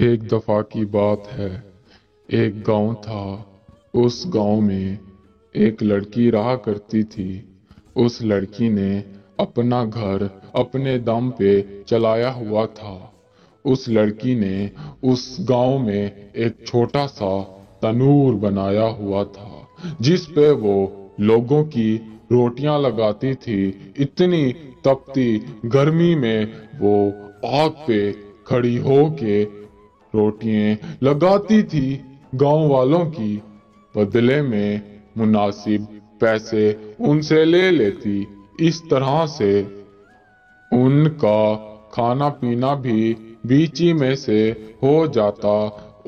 ایک دفعہ کی بات ہے، ایک گاؤں تھا۔ اس گاؤں میں ایک لڑکی رہا کرتی تھی۔ اس لڑکی نے اپنا گھر اپنے دم پہ چلایا ہوا تھا۔ اس لڑکی نے اس گاؤں میں ایک چھوٹا سا تنور بنایا ہوا تھا جس پہ وہ لوگوں کی روٹیاں لگاتی تھی۔ اتنی تپتی گرمی میں وہ آگ پہ کھڑی ہو کے روٹیاں لگاتی تھی۔ گاؤں والوں کی بدلے میں مناسب پیسے ان سے لے لیتی۔ اس طرح سے ان کا کھانا پینا بھی بیچی میں سے ہو جاتا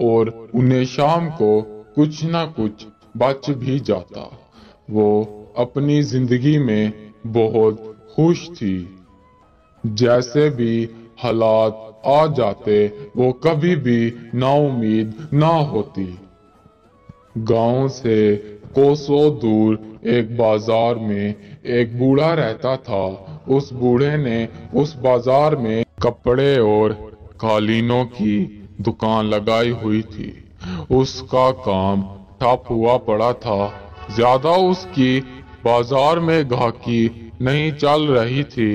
اور انہیں شام کو کچھ نہ کچھ بچ بھی جاتا۔ وہ اپنی زندگی میں بہت خوش تھی۔ جیسے بھی حالات آ جاتے وہ کبھی بھی نا امید نہ ہوتی۔ گاؤں سے کوسوں دور ایک بازار میں ایک بوڑھا رہتا تھا۔ اس بوڑھے نے اس بازار میں کپڑے اور قالینوں کی دکان لگائی ہوئی تھی۔ اس کا کام ٹھپ ہوا پڑا تھا۔ زیادہ اس کی بازار میں گاہکی نہیں چل رہی تھی۔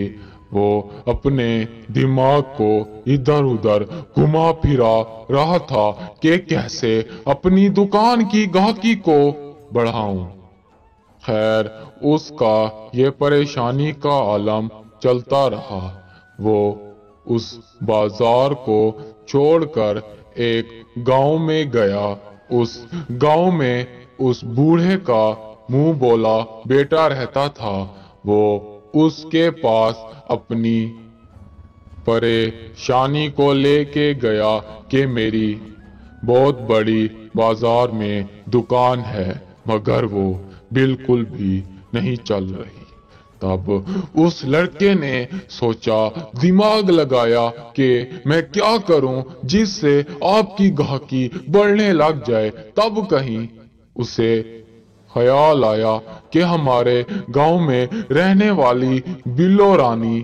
وہ اپنے دماغ کو ادھر ادھر گھما پھرا رہا تھا کہ کیسے اپنی دکان کی گاہکی کو بڑھاؤں۔ خیر اس کا یہ پریشانی کا عالم چلتا رہا۔ وہ اس بازار کو چھوڑ کر ایک گاؤں میں گیا۔ اس گاؤں میں اس بوڑھے کا منہ بولا بیٹا رہتا تھا۔ وہ اس کے پاس اپنی پریشانی کو لے کے گیا کہ میری بہت بڑی بازار میں دکان ہے مگر وہ بالکل بھی نہیں چل رہی۔ تب اس لڑکے نے سوچا، دماغ لگایا کہ میں کیا کروں جس سے آپ کی گاہکی بڑھنے لگ جائے۔ تب کہیں اسے خیال آیا کہ ہمارے گاؤں میں رہنے والی بلو رانی،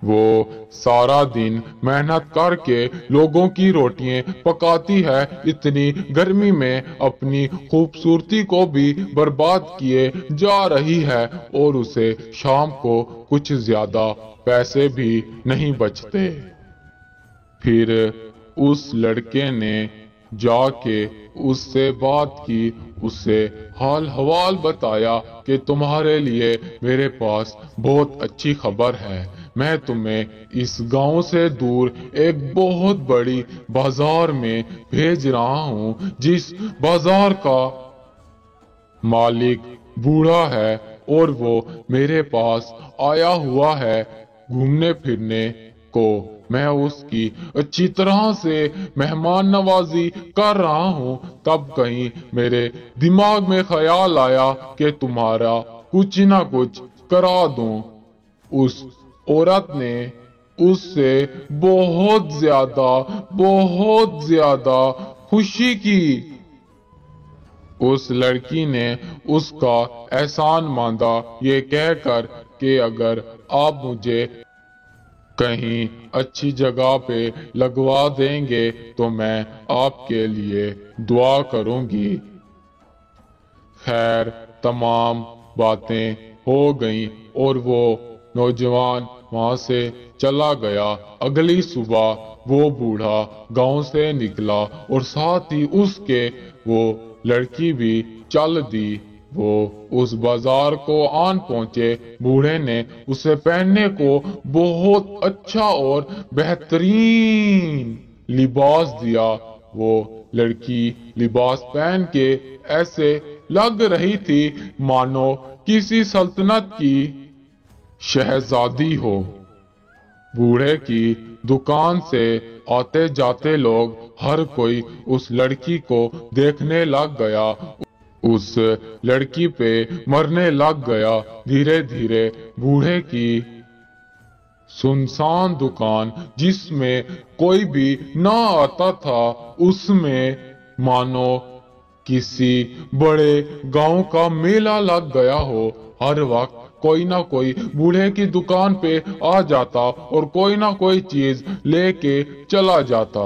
وہ سارا دن محنت کر کے لوگوں کی روٹیاں پکاتی ہے، اتنی گرمی میں اپنی خوبصورتی کو بھی برباد کیے جا رہی ہے اور اسے شام کو کچھ زیادہ پیسے بھی نہیں بچتے۔ پھر اس لڑکے نے جا کے اس سے بات کی، اسے حال حوال بتایا کہ تمہارے لیے میرے پاس بہت اچھی خبر ہے۔ میں تمہیں اس گاؤں سے دور ایک بہت بڑی بازار میں بھیج رہا ہوں جس بازار کا مالک بوڑھا ہے اور وہ میرے پاس آیا ہوا ہے گھومنے پھرنے کو۔ میں اس کی اچھی طرح سے مہمان نوازی کر رہا ہوں۔ تب کہیں میرے دماغ میں خیال آیا کہ تمہارا کچھ نہ کچھ کرا دوں۔ اس عورت نے اس سے بہت زیادہ خوشی کی۔ اس لڑکی نے اس کا احسان ماندا یہ کہہ کر کہ اگر آپ مجھے کہیں اچھی جگہ پہ لگوا دیں گے تو میں آپ کے لیے دعا کروں گی۔ خیر تمام باتیں ہو گئیں اور وہ نوجوان وہاں سے چلا گیا۔ اگلی صبح وہ بوڑھا گاؤں سے نکلا اور ساتھ ہی اس کے وہ لڑکی بھی چل دی۔ وہ اس بازار کو آن پہنچے۔ بوڑھے نے اسے پہننے کو بہت اچھا اور بہترین لباس دیا۔ وہ لڑکی لباس پہن کے ایسے لگ رہی تھی مانو کسی سلطنت کی شہزادی ہو۔ بوڑھے کی دکان سے آتے جاتے لوگ ہر کوئی اس لڑکی کو دیکھنے لگ گیا، اس لڑکی پہ مرنے لگ گیا۔ دھیرے دھیرے بوڑھے کی سنسان دکان جس میں کوئی بھی نہ آتا تھا، اس میں مانو کسی بڑے گاؤں کا میلہ لگ گیا ہو۔ ہر وقت کوئی نہ کوئی بوڑھے کی دکان پہ آ جاتا اور کوئی نہ کوئی چیز لے کے چلا جاتا۔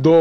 2